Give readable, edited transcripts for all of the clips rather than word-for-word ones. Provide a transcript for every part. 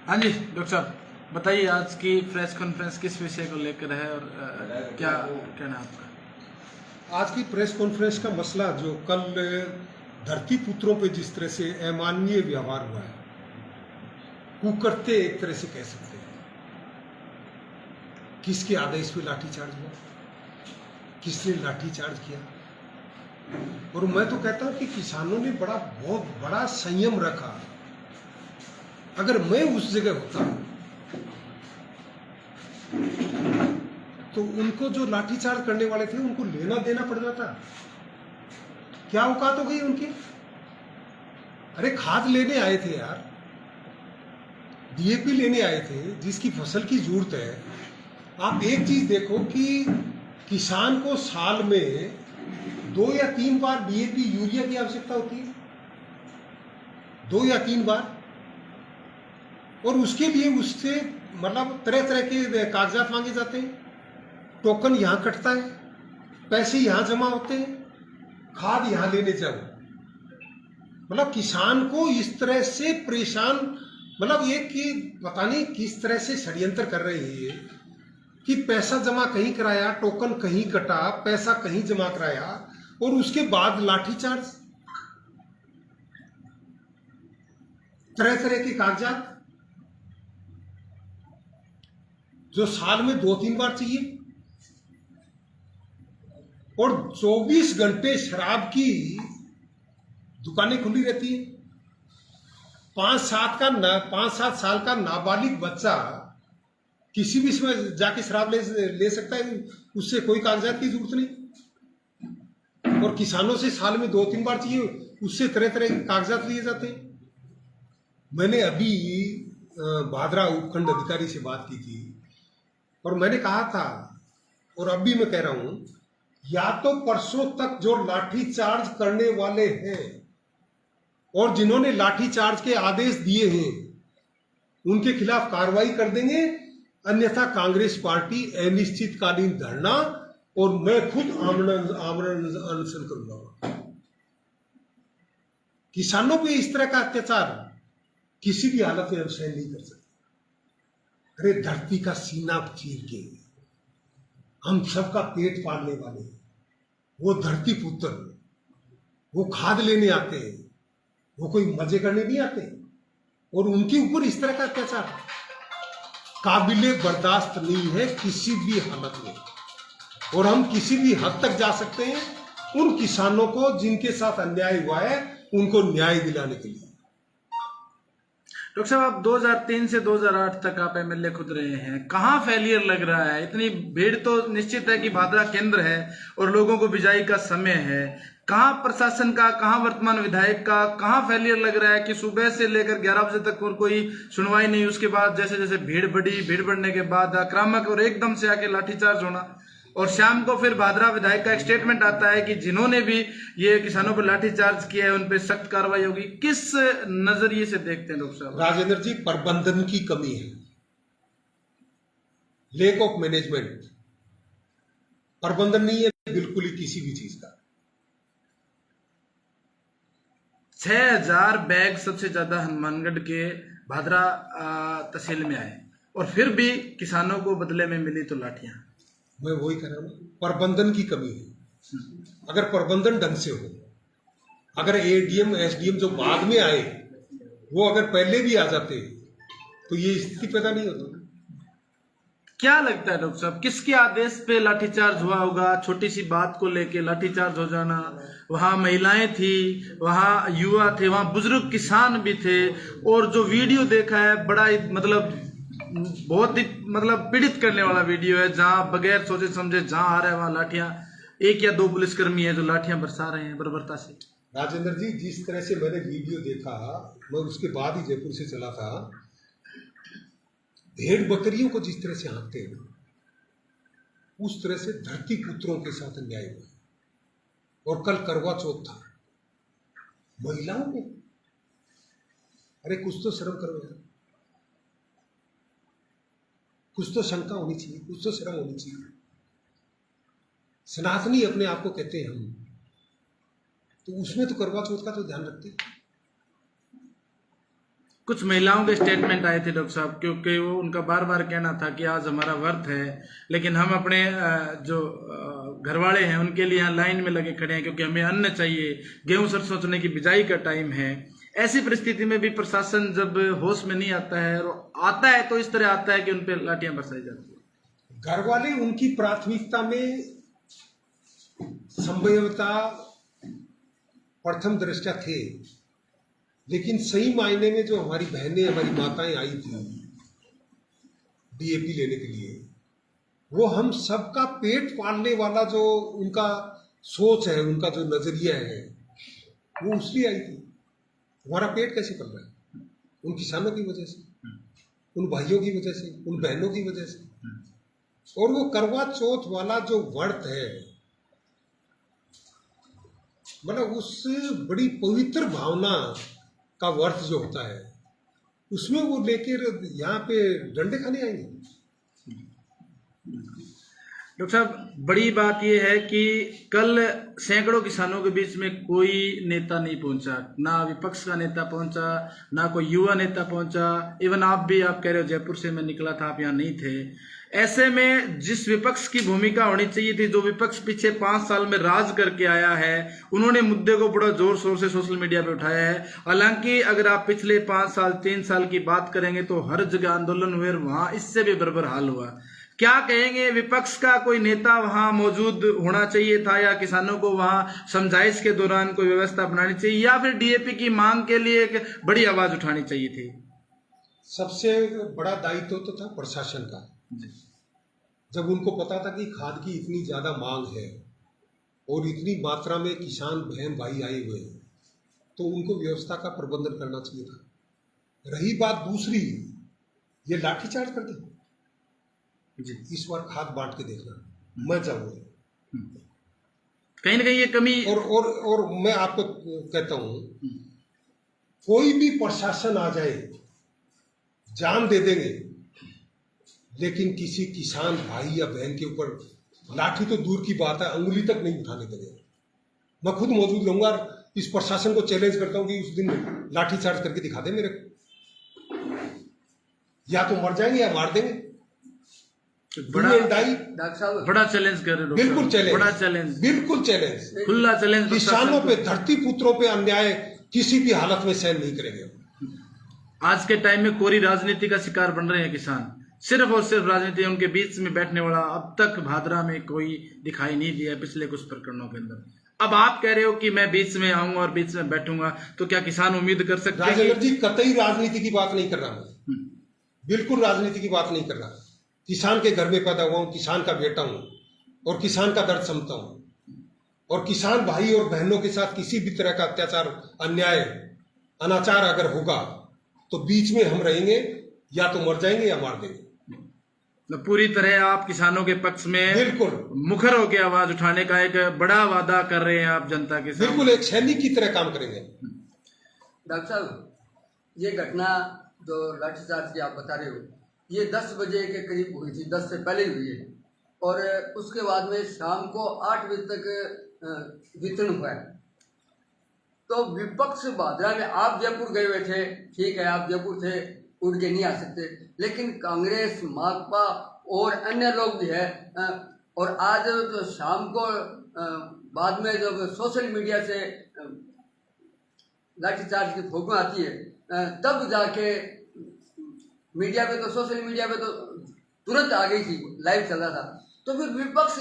हाँ जी डॉक्टर साहब, बताइए आज की प्रेस कॉन्फ्रेंस किस विषय को लेकर है और क्या कहना है आपका? आज की प्रेस कॉन्फ्रेंस का मसला जो कल धरती पुत्रों पे जिस तरह से अमानवीय व्यवहार हुआ है, कुकर्ते एक तरह से कह सकते हैं। किसके आदेश पे लाठीचार्ज हुआ, किसने लाठीचार्ज किया? और मैं तो कहता हूं कि किसानों ने बहुत बड़ा संयम रखा। अगर मैं उस जगह होता तो उनको जो लाठीचार्ज करने वाले थे उनको लेना देना पड़ जाता। क्या औकात हो गई उनकी? अरे खाद लेने आए थे यार, डीएपी लेने आए थे, जिसकी फसल की जरूरत है। आप एक चीज देखो कि किसान को साल में 2 या 3 बार डीएपी यूरिया की आवश्यकता होती है, 2 या 3 बार। और उसके लिए उससे मतलब तरह तरह के कागजात मांगे जाते हैं, टोकन यहां कटता है, पैसे यहां जमा होते हैं, खाद यहां लेने जाओ। मतलब किसान को इस तरह से परेशान, मतलब ये कि पता नहीं किस तरह से षड्यंत्र कर रहे हैं कि पैसा जमा कहीं कराया, टोकन कहीं कटा, पैसा कहीं जमा कराया और उसके बाद लाठीचार्ज, तरह तरह के कागजात जो साल में 2-3 बार चाहिए। और 24 घंटे शराब की दुकानें खुली रहती है। 5-7 साल का नाबालिग बच्चा किसी भी समय जाके शराब ले सकता है, उससे कोई कागजात की जरूरत नहीं। और किसानों से साल में 2-3 बार चाहिए, उससे तरह तरह के कागजात लिए जाते हैं। मैंने अभी भादरा उपखंड अधिकारी से बात की थी और मैंने कहा था, और अब भी मैं कह रहा हूं, या तो परसों तक जो लाठीचार्ज करने वाले हैं और जिन्होंने लाठीचार्ज के आदेश दिए हैं उनके खिलाफ कार्रवाई कर देंगे, अन्यथा कांग्रेस पार्टी अनिश्चितकालीन धरना और मैं खुद आमरण अनशन करूंगा। किसानों पे इस तरह का अत्याचार किसी भी हालत में हम सहन नहीं कर सकते। अरे धरती का सीना चीर के हम सबका पेट पालने वाले वो धरती पुत्र, वो खाद लेने आते हैं, वो कोई मजे करने नहीं आते, और उनके ऊपर इस तरह का अत्याचार काबिले बर्दाश्त नहीं है किसी भी हालत में। और हम किसी भी हद तक जा सकते हैं उन किसानों को जिनके साथ अन्याय हुआ है उनको न्याय दिलाने के लिए। डॉक्टर साहब, आप 2003 से 2008 तक आप एमएलए खुद रहे हैं, कहाँ फेलियर लग रहा है? इतनी भीड़ तो निश्चित है कि भादरा केंद्र है और लोगों को बिजाई का समय है, कहाँ प्रशासन का, कहाँ वर्तमान विधायक का, कहाँ फेलियर लग रहा है कि सुबह से लेकर 11 बजे तक और कोई सुनवाई नहीं, उसके बाद जैसे जैसे भीड़ बढ़ी, भीड़ बढ़ने के बाद आक्रामक और एकदम से आके लाठीचार्ज होना, और शाम को फिर भादरा विधायक का एक स्टेटमेंट आता है कि जिन्होंने भी ये किसानों पर लाठीचार्ज किया है उन पर सख्त कार्रवाई होगी। किस नजरिए से देखते हैं डॉक्टर साहब? राजेंद्र जी, प्रबंधन की कमी है, लेक ऑफ मैनेजमेंट। प्रबंधन नहीं है बिल्कुल ही किसी भी चीज का। 6000 बैग सबसे ज्यादा हनुमानगढ़ के भादरा तहसील में आए और फिर भी किसानों को बदले में मिली तो लाठियां। मैं वही कह रहा हूं, प्रबंधन की कमी है। अगर प्रबंधन ढंग से हो, अगर एडीएम एसडीएम जो बाद में आए वो अगर पहले भी आ जाते तो ये स्थिति पैदा नहीं होती। क्या लगता है डॉक्टर साहब, किसके आदेश पे लाठीचार्ज हुआ होगा? छोटी सी बात को लेके लाठीचार्ज हो जाना। वहां महिलाएं थी, वहां युवा थे, वहां बुजुर्ग किसान भी थे, और जो वीडियो देखा है बड़ा ही मतलब बहुत ही मतलब पीड़ित करने वाला वीडियो है, जहां बगैर सोचे समझे जहां आ रहा है वहां लाठियां, 1 या 2 पुलिसकर्मी है जो लाठियां बरसा रहे हैं बर्बरता से। राजेंद्र जी, जिस तरह से मैंने वीडियो देखा, मैं उसके बाद ही जयपुर से चला था, भेड़ बकरियों को जिस तरह से हाँकते हैं उस तरह से धरती पुत्रों के साथ अन्याय हुआ। और कल करवा चौथ था, महिलाओं को, अरे कुछ तो शर्म करो यार, कुछ तो शंका होनी चाहिए, कुछ तो शर्म होनी चाहिए। सनातनी अपने आप को कहते हैं हम, तो उसमें तो करवा चौथ का तो ध्यान रखते हैं। कुछ महिलाओं के स्टेटमेंट आए थे डॉक्टर साहब, क्योंकि वो उनका बार बार कहना था कि आज हमारा व्रत है, लेकिन हम अपने जो घर वाले हैं उनके लिए यहाँ लाइन में लगे खड़े हैं क्योंकि हमें अन्न चाहिए, गेहूं सरसों चने की बिजाई का टाइम है। ऐसी परिस्थिति में भी प्रशासन जब होश में नहीं आता है और आता है तो इस तरह आता है कि उन पर लाठियां बरसाई जाती है। घर वाले उनकी प्राथमिकता में संभवतः प्रथम दृष्टया थे, लेकिन सही मायने में जो हमारी बहनें हमारी माताएं आई थी डीएपी लेने के लिए, वो हम सबका पेट पालने वाला जो उनका सोच है, उनका जो नजरिया है, वो उसलिए आई थी। हमारा पेट कैसे पल रहा है? उन किसानों की वजह से, उन भाइयों की वजह से, उन बहनों की वजह से। और वो करवा चौथ वाला जो व्रत है, मतलब उस बड़ी पवित्र भावना का व्रत जो होता है, उसमें वो लेकर यहाँ पे डंडे खाने आएंगे। डॉक्टर साहब, बड़ी बात यह है कि कल सैकड़ों किसानों के बीच में कोई नेता नहीं पहुंचा, ना विपक्ष का नेता पहुंचा, ना कोई युवा नेता पहुंचा। इवन आप भी, आप कह रहे हो जयपुर से मैं निकला था, आप यहाँ नहीं थे। ऐसे में जिस विपक्ष की भूमिका होनी चाहिए थी, जो विपक्ष पिछले 5 साल में राज करके आया है, उन्होंने मुद्दे को बड़ा जोर शोर से सोशल मीडिया पे उठाया है। हालांकि अगर आप पिछले 5 साल 3 साल की बात करेंगे तो हर जगह आंदोलन हुए, वहां इससे भी बराबर हाल हुआ। क्या कहेंगे, विपक्ष का कोई नेता वहां मौजूद होना चाहिए था, या किसानों को वहां समझाइश के दौरान कोई व्यवस्था अपनानी चाहिए, या फिर डीएपी की मांग के लिए एक बड़ी आवाज उठानी चाहिए थी? सबसे बड़ा दायित्व तो था प्रशासन का। जब उनको पता था कि खाद की इतनी ज्यादा मांग है और इतनी मात्रा में किसान बहन भाई आए हुए हैं, तो उनको व्यवस्था का प्रबंधन करना चाहिए था। रही बात दूसरी, ये लाठीचार्ज कर दे, इस बार खाद बांट के देखना, मैं जाऊंगा। कहीं ना कहीं ये कमी। और मैं आपको कहता हूं, कोई भी प्रशासन आ जाए, जान दे देंगे, लेकिन किसी किसान भाई या बहन के ऊपर लाठी तो दूर की बात है, अंगुली तक नहीं उठाने देंगे। मैं खुद मौजूद रहूंगा, इस प्रशासन को चैलेंज करता हूं कि उस दिन लाठी चार्ज करके दिखा दे मेरे को, या तो मर जाएंगे या मार देंगे। बड़ा चैलेंज कर रहे हो। बिल्कुल चैलेंज, बड़ा चैलेंज, बिल्कुल चैलेंज, खुला चैलेंज। किसानों पे, धरती पुत्रों पे अन्याय किसी भी हालत में सहन नहीं करेंगे। आज के टाइम में कोरी राजनीति का शिकार बन रहे हैं किसान, सिर्फ और सिर्फ राजनीति। उनके बीच में बैठने वाला अब तक भादरा में कोई दिखाई नहीं दिया पिछले कुछ प्रकरणों के अंदर। अब आप कह रहे हो कि मैं बीच में आऊंगा और बीच में बैठूंगा, तो क्या किसान उम्मीद कर सकते हैं? राजेंद्र जी, कतई राजनीति की बात नहीं कर रहा मैं, बिल्कुल राजनीति की बात नहीं कर रहा। किसान के घर में पैदा हुआ हूं, किसान का बेटा हूं और किसान का दर्द समझता हूं। और किसान भाई और बहनों के साथ किसी भी तरह का अत्याचार, अन्याय, अनाचार अगर होगा तो बीच में हम रहेंगे, या तो मर जाएंगे या मार देंगे। पूरी तरह आप किसानों के पक्ष में बिल्कुल मुखर होकर आवाज उठाने का एक बड़ा वादा कर रहे हैं आप जनता के साथ। बिल्कुल एक सैनिक की तरह काम करेंगे। डॉक्टर साहब, ये घटना जो लाठीचार्ज की आप बता रहे हो, ये 10 बजे के करीब हुई थी, 10 से पहले हुई है, और उसके बाद में शाम को 8 बजे तक वितरण हुआ है। तो विपक्ष भादरा में, आप जयपुर गए हुए थे, ठीक है, आप जयपुर थे, उठ के नहीं आ सकते, लेकिन कांग्रेस, माकपा और अन्य लोग भी है। और आज जो शाम को बाद में जब सोशल मीडिया से लाठीचार्ज की फोटो आती है, तब जाके मीडिया पे, तो सोशल मीडिया पे तो तुरंत आ गई थी, लाइव चल रहा था। तो फिर विपक्ष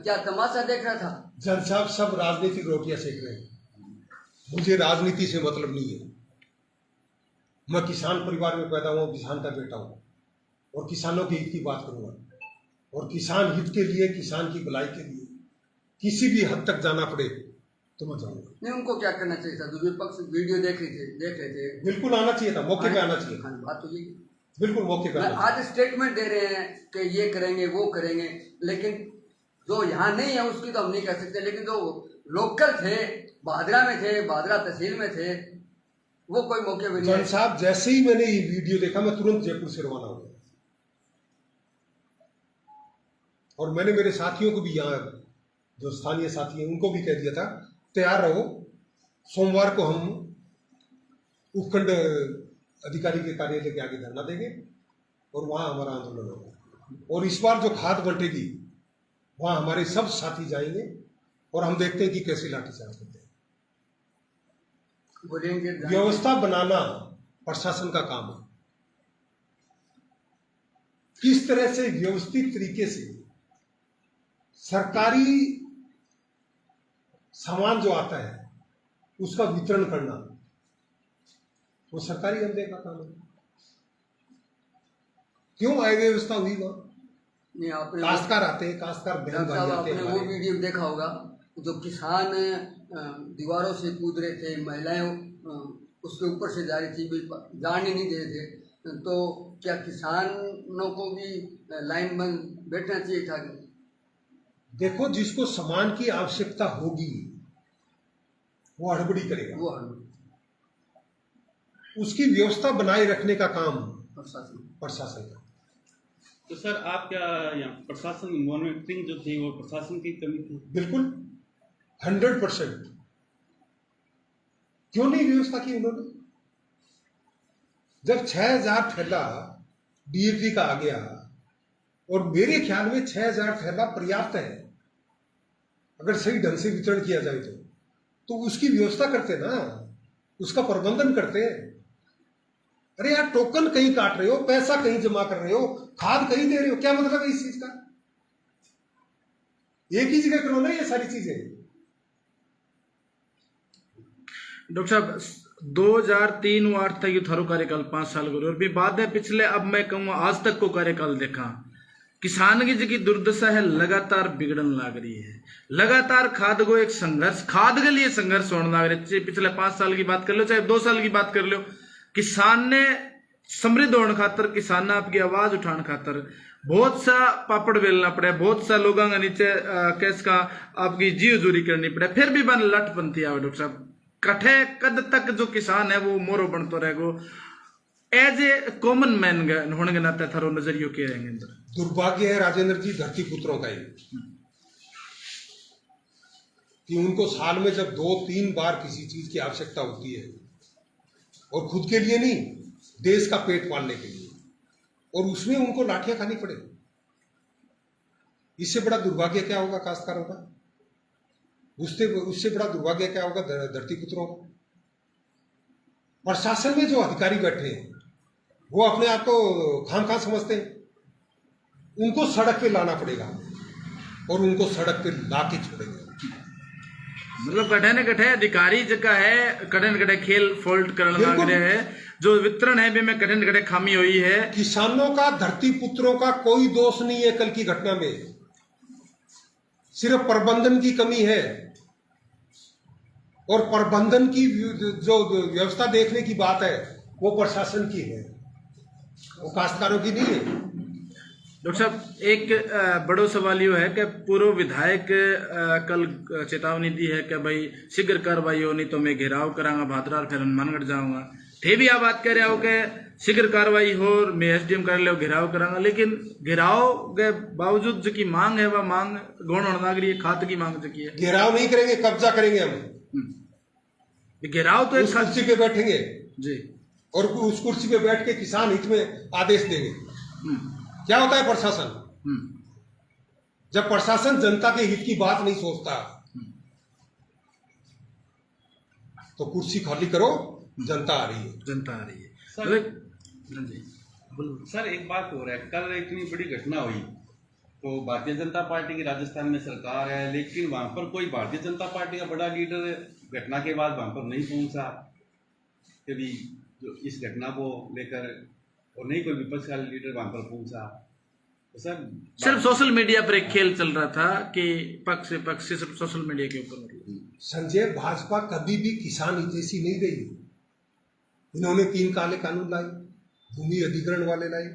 क्या तमाशा देख रहा था? जन साहब, सब राजनीतिक रोटियां सेक रहे हैं। मुझे राजनीति से मतलब नहीं है। मैं किसान परिवार में पैदा हुआ, किसान का बेटा हूं और किसानों के हित की बात करूंगा। और किसान हित के लिए, किसान की भलाई के लिए किसी भी हद तक जाना पड़े तो मैं जाऊंगा। नहीं, उनको क्या करना चाहिए था? जो विपक्ष वीडियो देख रहे थे, बिल्कुल आना चाहिए था, मौके पे आना चाहिए। बात तो ये, बिल्कुल मौके पे आना। आज स्टेटमेंट दे रहे हैं कि ये करेंगे, वो करेंगे, लेकिन जो यहाँ नहीं है उसकी तो हम नहीं कर सकते। लेकिन जो लोकल थे, भादरा में थे, भादरा तहसील में थे, वो कोई मौके पे नहीं। जन साहब, जैसे ही मैंने ये वीडियो देखा, मैं तुरंत जयपुर से रवाना हो गया। और मैंने मेरे साथियों को भी, यहाँ जो स्थानीय साथी हैं, उनको भी कह दिया था, तैयार रहो, सोमवार को हम उपखंड अधिकारी के कार्यालय के आगे धरना देंगे और वहां हमारा आंदोलन होगा। और इस बार जो खाद बंटेगी वहां हमारे सब साथी जाएंगे और हम देखते हैं कि कैसे लाठीचार्ज करते हैं। बोलेंगे व्यवस्था बनाना प्रशासन का काम है। किस तरह से व्यवस्थित तरीके से सरकारी सामान जो आता है उसका वितरण करना, वो सरकारी अमले का काम है। क्यों अव्यवस्था हुई वहां? नहीं, आपने काश्तकार आते हैं, काश्तकार बहन डॉक्टर भाई साहब, आते हैं आपने वो हमारे। वीडियो देखा होगा जो किसान दीवारों से कूद रहे थे, महिलाएं उसके ऊपर से जा रही थी, जान ही नहीं दे रहे थे। तो क्या किसानों को भी लाइन में बैठना चाहिए था? देखो, जिसको सामान की आवश्यकता होगी वो हड़बड़ी करेगा, वो उसकी व्यवस्था बनाए रखने का काम प्रशासन प्रशासन का। तो सर, आप क्या यहाँ प्रशासन मॉनिटरिंग जो थी वो प्रशासन की कमी थी? बिल्कुल 100%। क्यों नहीं व्यवस्था की उन्होंने? जब 6000 थैला डीएपी का आ गया, और मेरे ख्याल में 6000 थैला पर्याप्त है अगर सही ढंग से वितरण किया जाए तो उसकी व्यवस्था करते ना, उसका प्रबंधन करते। अरे यार, टोकन कहीं काट रहे हो, पैसा कहीं जमा कर रहे हो, खाद कहीं दे रहे हो, क्या मतलब है इस चीज का? एक ही जगह करो ना ये सारी चीजें। डॉक्टर साहब, 2003 व 8 तक ये थारो कार्यकाल 5 साल करो, और भी बाद में पिछले, अब मैं कहूँगा आज तक को कार्यकाल देखा, किसान की जी दुर्दशा है लगातार बिगड़न लाग रही है। लगातार खाद को एक संघर्ष, खाद के लिए संघर्ष होने लग रहे। चाहे पिछले 5 साल की बात कर लो, चाहे 2 साल की बात कर लो, किसान ने समृद्ध होने खातर, किसान ने आपकी आवाज उठाने खातर बहुत सा पापड़ बेलना पड़े, बहुत सा लोगों के नीचे कैस का आपकी जी हजूरी करनी पड़े, फिर भी बन लठपंथी आवे। डॉक्टर साहब, कठे कद तक जो किसान है वो मोरो बनतो रहेगो। एज ए कॉमन मैन होने के नाते थारो नजरियो के रहेंगे अंदर? दुर्भाग्य है राजेंद्र जी, धरती पुत्रों का ही, कि उनको साल में जब 2-3 बार किसी चीज की आवश्यकता होती है, और खुद के लिए नहीं, देश का पेट पालने के लिए, और उसमें उनको लाठियां खानी पड़े, इससे बड़ा दुर्भाग्य क्या होगा काश्तकारों का? उससे बड़ा दुर्भाग्य क्या होगा धरती पुत्रों का? प्रशासन में जो अधिकारी बैठे हैं वो अपने आप को खाम समझते हैं। उनको सड़क पे लाना पड़ेगा और उनको सड़क पे ला के छोड़ेंगे। मतलब कठे न कठे अधिकारी जगह है, कठे न कठे खेल फोल्ट करने लग रहे हैं। जो वितरण है में कठे न कठे खामी हुई है। किसानों का, धरती पुत्रों का कोई दोष नहीं है कल की घटना में, सिर्फ प्रबंधन की कमी है। और प्रबंधन की जो व्यवस्था देखने की बात है वो प्रशासन की है, वो काश्तकारों की नहीं है। डॉक्टर साहब, एक बड़ो सवाल यो है कि पूर्व विधायक कल चेतावनी दी है कि भाई शीघ्र कार्रवाई हो, नहीं तो मैं घेराव करांगा भादरा और फिर हनुमानगढ़ जाऊंगा। थे भी आप बात कर रहे हो कि शीघ्र कार्रवाई हो, मैं एसडीएम कर ले घेराव करांगा, लेकिन घेराव के बावजूद जो की मांग है वह मांग गौण होने लग रही है, खाद की मांग जो की है। घेराव नहीं करेंगे, कब्जा करेंगे हम। घेराव तो एक उस कुर्सी पे बैठेंगे जी, और उस कुर्सी पे बैठ के किसान हित में आदेश देंगे। क्या होता है प्रशासन? जब प्रशासन जनता के हित की बात नहीं सोचता तो कुर्सी खाली करो, जनता आ रही है। जनता आ रही है सर, जी बोलो सर, एक बात हो रहा है, कल इतनी बड़ी घटना हुई तो भारतीय जनता पार्टी की राजस्थान में सरकार है, लेकिन वहां पर कोई भारतीय जनता पार्टी का बड़ा लीडर घटना के बाद वहां पर नहीं पहुंचा कभी, जो इस घटना को लेकर, और नहीं कोई विपक्ष का लीडर वहां पर पहुंचा। तो सर, सिर्फ सोशल मीडिया पर एक खेल चल रहा था कि पक्ष से पक्ष से सिर्फ सोशल मीडिया के ऊपर। संजय, भाजपा कभी भी किसान हितैषी नहीं रही। इन्होंने 3 काले कानून लाए, भूमि अधिग्रहण वाले लाए,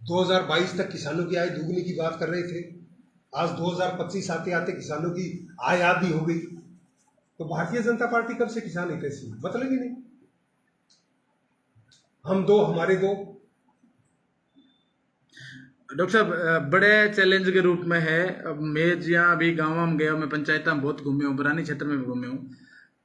2022 तक किसानों की आय दुगनी की बात कर रहे थे। आज 2025 आते आते किसानों की आय आधी हो गई। तो भारतीय जनता पार्टी कब से किसान हितैषी? मतलब ही नहीं। हम दो, हमारे दो। डॉक्टर साहब, बड़े चैलेंज के रूप में है, अब मैं जहाँ अभी गाँव में गया, मैं पंचायत में बहुत घूमे हूँ, बरानी क्षेत्र में भी घूमे हूँ।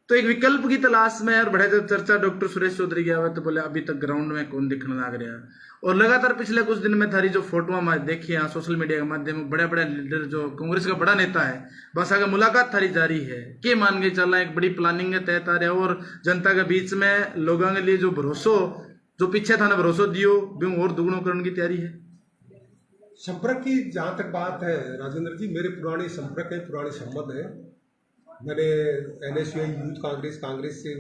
तो एक विकल्प की तलाश में और बढ़े जब चर्चा डॉक्टर सुरेश चौधरी गया हुआ तो बोले अभी तक ग्राउंड में कौन दिखने लग रहा है। और लगातार पिछले कुछ दिन में थारी जो फोटो देखी यहाँ सोशल मीडिया के माध्यम में बड़े बड़े लीडर जो कांग्रेस का बड़ा नेता है बस आगे मुलाकात थारी जारी है के मान के चलना एक बड़ी प्लानिंग है तय तार है और जनता के बीच में लोगों के लिए जो भरोसो जो पीछे था ना भरोसा दियो भी और दुगुणों करने की तैयारी है। संपर्क की जहाँ तक बात है राजेंद्र जी, मेरे पुराने संपर्क है, पुराने संबंध है। मैंने NSUI यूथ कांग्रेस से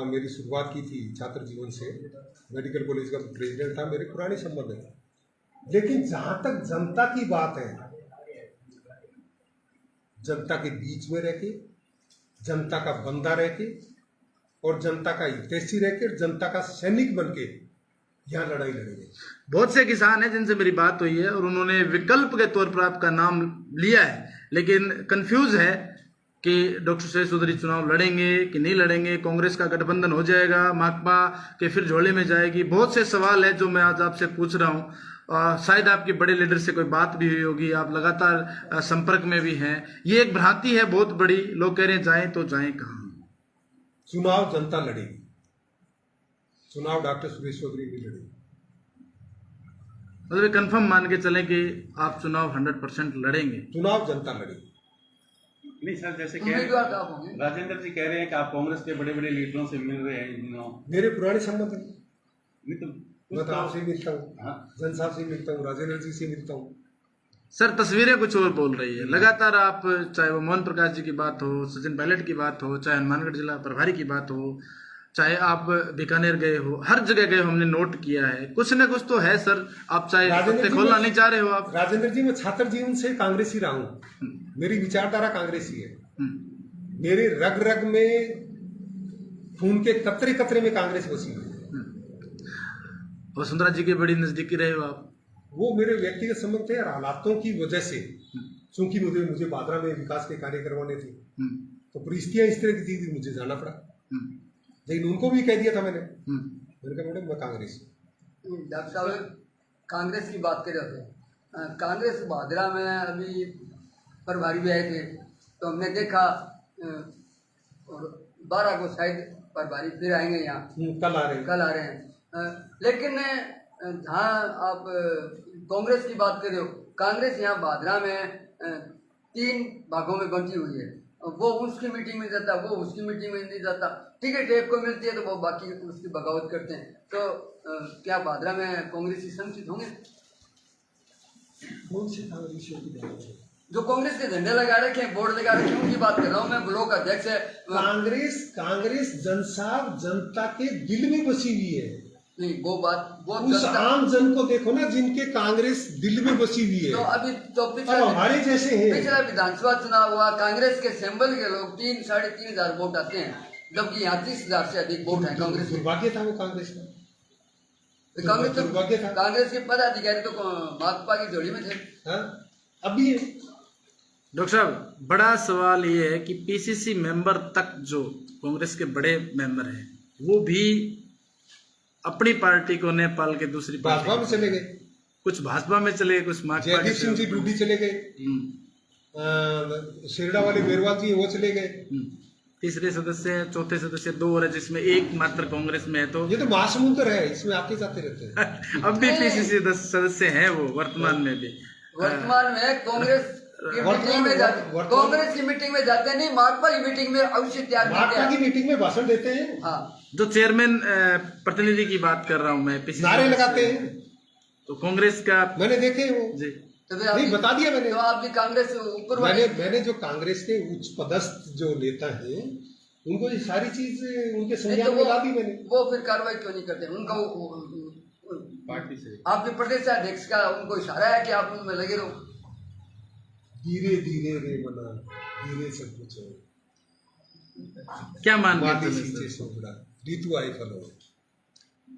मेरी शुरुआत की थी छात्र जीवन से, मेडिकल कॉलेज का प्रेसिडेंट था, मेरे पुराने संबंध है। लेकिन जहाँ तक जनता की बात है, जनता के बीच में रह के, जनता का बंदा रह के और जनता का हितैषी रह के, जनता का सैनिक बन के यहाँ लड़ाई लड़ेंगे। बहुत से किसान हैं जिनसे मेरी बात हुई है और उन्होंने विकल्प के तौर पर आपका नाम लिया है, लेकिन कंफ्यूज है कि डॉक्टर सुरेश चौधरी चुनाव लड़ेंगे कि नहीं लड़ेंगे, कांग्रेस का गठबंधन हो जाएगा, माकपा के फिर झोले में जाएगी। बहुत से सवाल है जो मैं आज आपसे पूछ रहा हूँ। शायद आपकी बड़े लीडर से कोई बात भी हुई होगी, आप लगातार संपर्क में भी हैं। ये एक भ्रांति है बहुत बड़ी, लोग कह रहे हैं जाएं तो जाएं कहाँ। चुनाव जनता लड़ेगी, चुनाव डॉक्टर सुरेश चौधरी भी लड़ेगी। मतलब कंफर्म मान के चलें कि आप चुनाव 100% लड़ेंगे। चुनाव जनता लड़ेगी। नहीं सर, जैसे कह उम्मीदवार तो आप होंगे। राजेंद्र जी कह रहे हैं कि आप कांग्रेस के बड़े बड़े लीडरों से मिल रहे हैं इन दिनों। मेरे पुराने संबंध है, नहीं तो मैं तो आपसे मिलता हूँ, हाँ। जन साहब से मिलता हूँ, राजेंद्र जी से मिलता हूँ। सर तस्वीरें कुछ और बोल रही है लगातार। आप चाहे वो मोहन प्रकाश जी की बात हो, सचिन पायलट की बात हो, चाहे हनुमानगढ़ जिला प्रभारी की बात हो, चाहे आप बीकानेर गए हो, हर जगह गए हो, हमने नोट किया है कुछ न कुछ तो है सर। आप चाहे पत्ते खोलना नहीं चाह रहे हो आप। राजेंद्र जी, मैं छात्र जीवन से कांग्रेसी रहा हूँ, मेरी विचारधारा कांग्रेसी है, मेरे रग रग में खून के कतरे कतरे में कांग्रेस बसी हुई है। वसुंधरा जी के बड़ी नजदीकी रहे हो आप। वो मेरे व्यक्तिगत संबंध थे और हालातों की वजह से, क्योंकि मुझे बादरा में विकास के कार्य करवाने थे तो परिस्थितियां इस तरह की थी, मुझे जाना पड़ा। लेकिन उनको भी कह दिया था मैंने कहा मैडम मैं कांग्रेस। डॉक्टर साहब कांग्रेस की बात कर रहे थे, कांग्रेस भादरा में अभी प्रभारी भी आए थे तो हमने देखा और 12 को शायद प्रभारी फिर आएंगे यहाँ, कल आ रहे हैं। लेकिन जहाँ आप कांग्रेस की बात कर रहे हो, कांग्रेस यहाँ भादरा में 3 भागों में बंटी हुई है। वो उसकी मीटिंग में जाता, वो उसकी मीटिंग में नहीं जाता, टिकट एक को मिलती है तो वो बाकी उसकी बगावत करते हैं। तो क्या भादरा में कांग्रेसी संचित होंगे? कौन से कांग्रेसियों की बात है? जो कांग्रेस के झंडे लगा रखे हैं, बोर्ड लगा रखे हैं, उनकी बात कर रहा हूँ मैं। ब्लॉक अध्यक्ष है कांग्रेस जनता के दिल में बसी हुई है। नहीं वो बात वो उस आम जन को देखो ना जिनके कांग्रेस दिल में बसी हुई है। तो अभी तो हमारे जैसे हैं। पिछला विधानसभा चुनाव हुआ, कांग्रेस के सिंबल के लोग 3-3.5 वोट आते हैं, जबकि यहाँ 30,000 से अधिक वोट है कांग्रेस। दुर्भाग्य था वो कांग्रेस का। कांग्रेस के पदाधिकारी तो माकपा की जोड़ी में थे। अभी डॉक्टर साहब बड़ा सवाल ये है कि पीसीसी मेंबर तक जो कांग्रेस के बड़े मेंबर हैं वो भी अपनी पार्टी को नेपाल के दूसरी भाजपा में चले गए, कुछ भाजपा में चले गए, कुछ माकपा। जयदीप सिंह जी डूडी चले गए, शेरडा वाले बेरवाल जी वो चले गए। तीसरे सदस्य हैं, चौथे सदस्य 2 और है जिसमें एक मात्र कांग्रेस में है। तो ये तो महासमुंदर है, इसमें आते जाते रहते हैं। अब भी पीसीसी सदस्य हैं वो वर्तमान में भी। वर्तमान में कांग्रेस की मीटिंग में जाते, कांग्रेस की मीटिंग में जाते नहीं, माकपा की मीटिंग में अवश्य त्याग माकपा की मीटिंग में भाषण देते हैं। हाँ, जो चेयरमैन प्रतिनिधि की बात कर रहा हूँ मैं, नारे लगाते हैं। तो कांग्रेस का मैंने देखे वो जी तो नहीं बता दिया मैंने। तो आप भी कांग्रेस ऊपर मैंने जो कांग्रेस के उच्च पदस्थ जो नेता हैं उनको ये सारी चीज उनके संज्ञान में ला दी मैंने। वो फिर कार्रवाई क्यों नहीं करते? उनका पार्टी से आपके प्रदेश अध्यक्ष का उनको इशारा है कि आप उनमें लगे रहो। धीरे धीरे रे मना, धीरे सब कुछ हो, क्या मान बातें सींचे सोगड़ा, ऋतु आए फल हो,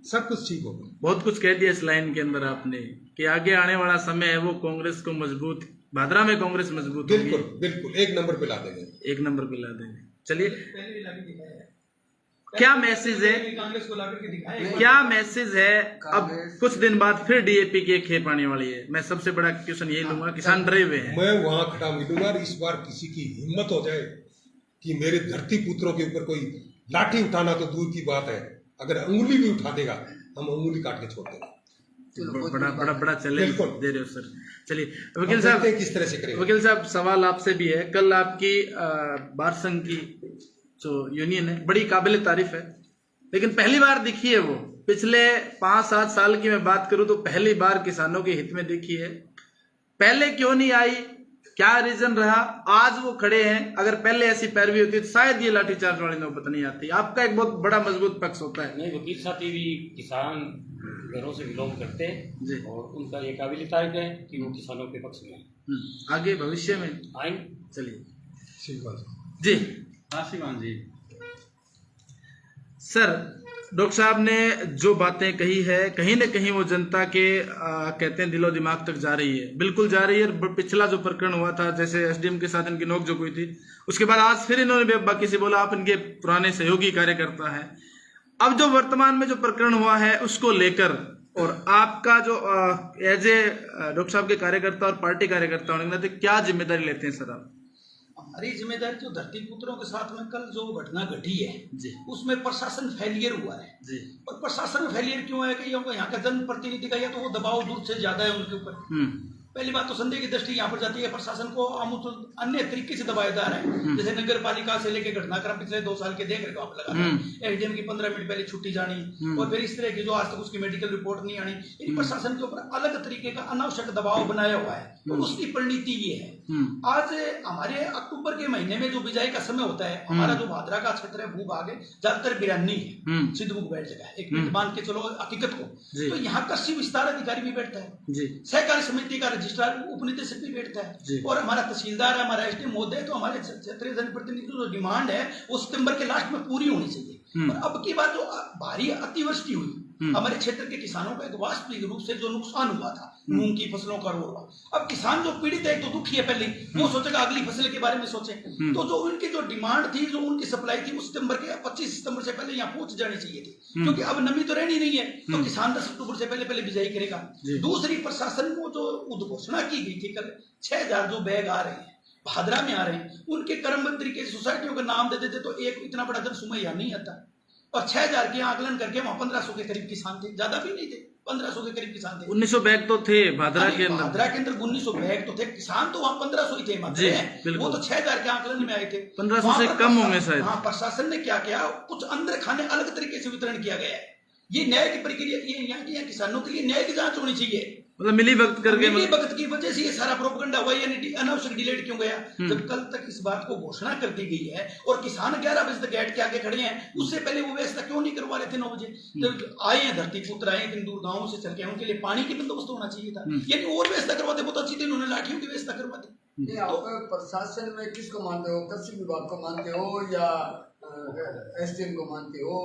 सब कुछ ठीक होगा। बहुत कुछ कह दिया इस लाइन के अंदर आपने कि आगे आने वाला समय है वो कांग्रेस को मजबूत, भादरा में कांग्रेस मजबूत होगी। बिल्कुल बिल्कुल 1 नंबर पे ला देंगे, 1 नंबर पे ला देंगे। चलिए क्या मैसेज है, क्या मैसेज है? अब कुछ दिन बाद फिर डीएपी की एक खेप आने वाली है। मैं सबसे बड़ा क्वेश्चन यही लूंगा, किसान डरे हुए हैं। मैं वहां खड़ा मिलूंगा। इस बार किसी की हिम्मत हो जाए कि मेरे धरती पुत्रों के ऊपर कोई लाठी उठाना तो दूर की बात है, अगर अंगुली भी उठा देगा हम अंगुली काट के छोड़ देंगे। बड़ा चैलेंज बिल्कुल। दे रहे हो सर। चलिए वकील हम साहब, देखते हैं किस तरह से करेंगे। वकील साहब सवाल आपसे भी है। कल आपकी बार संघ की जो यूनियन है बड़ी काबिल तारीफ है, लेकिन पहली बार दिखी है वो। पिछले 5-7 साल की मैं बात करूं तो पहली बार किसानों के हित में दिखी है। पहले क्यों नहीं आई, क्या रीजन रहा? आज वो खड़े हैं, अगर पहले ऐसी पैरवी होती तो शायद ये लाठीचार्ज वाली नौबत नहीं आती। आपका एक बहुत बड़ा मजबूत पक्ष होता है। नहीं, वकील साहब भी किसान घरों से बिलोंग करते जी। हैं और उनका ये काबिल तारीफ है कि वो किसानों के पक्ष में हैं। आगे भविष्य में आएंगे। चलिए ठीक बात। जी आशीमान जी। सर, डॉक्टर साहब ने जो बातें कही है कहीं न कहीं वो जनता के कहते हैं दिलो दिमाग तक जा रही है, बिल्कुल जा रही है। पिछला जो प्रकरण हुआ था, जैसे एसडीएम के साथ इनकी नोकझोंक हुई थी, उसके बाद आज फिर इन्होंने बाकी से बोला आप इनके पुराने सहयोगी कार्यकर्ता हैं। अब जो वर्तमान में जो प्रकरण हुआ है उसको लेकर और आपका जो एज ए डॉक्टर साहब के कार्यकर्ता और पार्टी कार्यकर्ता होने के नाते क्या जिम्मेदारी लेते हैं सर आप? हमारी जिम्मेदारी तो धरती पुत्रों के साथ में कल जो घटना घटी है जी उसमें प्रशासन फेलियर हुआ है। जी। और प्रशासन फेलियर क्यों है कि यहाँ का जनप्रतिनिधि का या तो वो दबाव दूर से ज्यादा है उनके ऊपर। पहली बात तो संदेह की दृष्टि यहाँ पर जाती है, प्रशासन को हम तो अन्य तरीके से दबाया जा रहा है। जैसे नगर पालिका से लेकर घटनाक्रम पिछले 2 साल के देख रहे हो आप लगा, एसडीएम की 15 मिनट पहले छुट्टी जानी और फिर इस तरह की जो आज तक उसकी मेडिकल रिपोर्ट नहीं आनी, इन प्रशासन के ऊपर अलग तरीके का अनावश्यक दबाव बनाया हुआ है। तो उसकी परिणति ये है, आज हमारे अक्टूबर के महीने में जो बिजाई का समय होता है, हमारा जो भादरा का क्षेत्र है भूभाग है, ज्यादातर बिरानी है, सिद्धमुख बैठ जगह है, एक मिनट मान के चलो हकीकत को। तो यहाँ कृषि विस्तार अधिकारी भी बैठता है, सहकारी समिति का रजिस्ट्रार उप निदेशक भी बैठता है और हमारा तहसीलदार, हमारा एसडीएम महोदय। तो हमारे क्षेत्रीय जनप्रतिनिधि जो डिमांड है वो सितंबर के लास्ट में पूरी होनी चाहिए। और अब की बात जो भारी अतिवृष्टि हुई, हमारे क्षेत्र के किसानों का एक वास्तविक रूप से जो नुकसान हुआ था, मूंग की फसलों का रोड़ा। अब किसान जो पीड़ित है तो दुखी है, पहले वो सोचेगा अगली फसल के बारे में सोचे। तो जो उनकी जो डिमांड थी, जो उनकी सप्लाई थी, उस सितंबर के 25 सितंबर से पहले यहाँ पहुंच जानी चाहिए थी, क्योंकि अब नमी तो रहनी नहीं है। तो किसान 10 अक्टूबर से पहले बिजाई करेगा। दूसरी, प्रशासन को जो उद्घोषणा की गई थी कल 6000 जो बैग आ रहे हैं भादरा में आ रहे हैं, उनके क्रमबद्ध तरीके से सोसाइटियों का नाम दे देते तो एक इतना बड़ा जन सुमय यहाँ नहीं आता। और 6000 के आकलन करके वहां 1500 के करीब किसान थे, ज्यादा भी नहीं थे, 1500 के करीब किसान थे। 1900 बैग तो थे भादरा के अंदर। भादरा के अंदर 1900 बैग तो थे, किसान तो वहां 1500 ही थे मात्र। वो तो 6000 के आकलन में आए थे, 1500 से कम होंगे शायद। हाँ, प्रशासन ने क्या किया, कुछ अंदर खाने अलग तरीके से वितरण किया गया है। ये न्याय की प्रक्रिया, ये यहाँ किसानों के लिए न्याय की जांच होनी चाहिए। मतलब मिली भक्त करके, मिली भगत की वजह से ये सारा प्रोपगेंडा हुआ, यानी अनावश्यक डिलेट क्यों गया? जब कल तक इस बात को घोषणा कर दी गई है और किसान 11 बजे तक गेट के आगे खड़े हैं, उससे पहले वो व्यवस्था क्यों नहीं करवा रहे थे? 9 बजे जब आए हैं, धरती पुत्र आए हैं, दूर गाँव से चल के, उनके लिए पानी की बंदोबस्त होना चाहिए था, यानी और व्यवस्था करवाते बहुत अच्छी थी, उन्होंने लाठियों की व्यवस्था करवा दी। आप प्रशासन में किसको मानते हो? कृषि विभाग को मानते हो या एसडीएम को मानते हो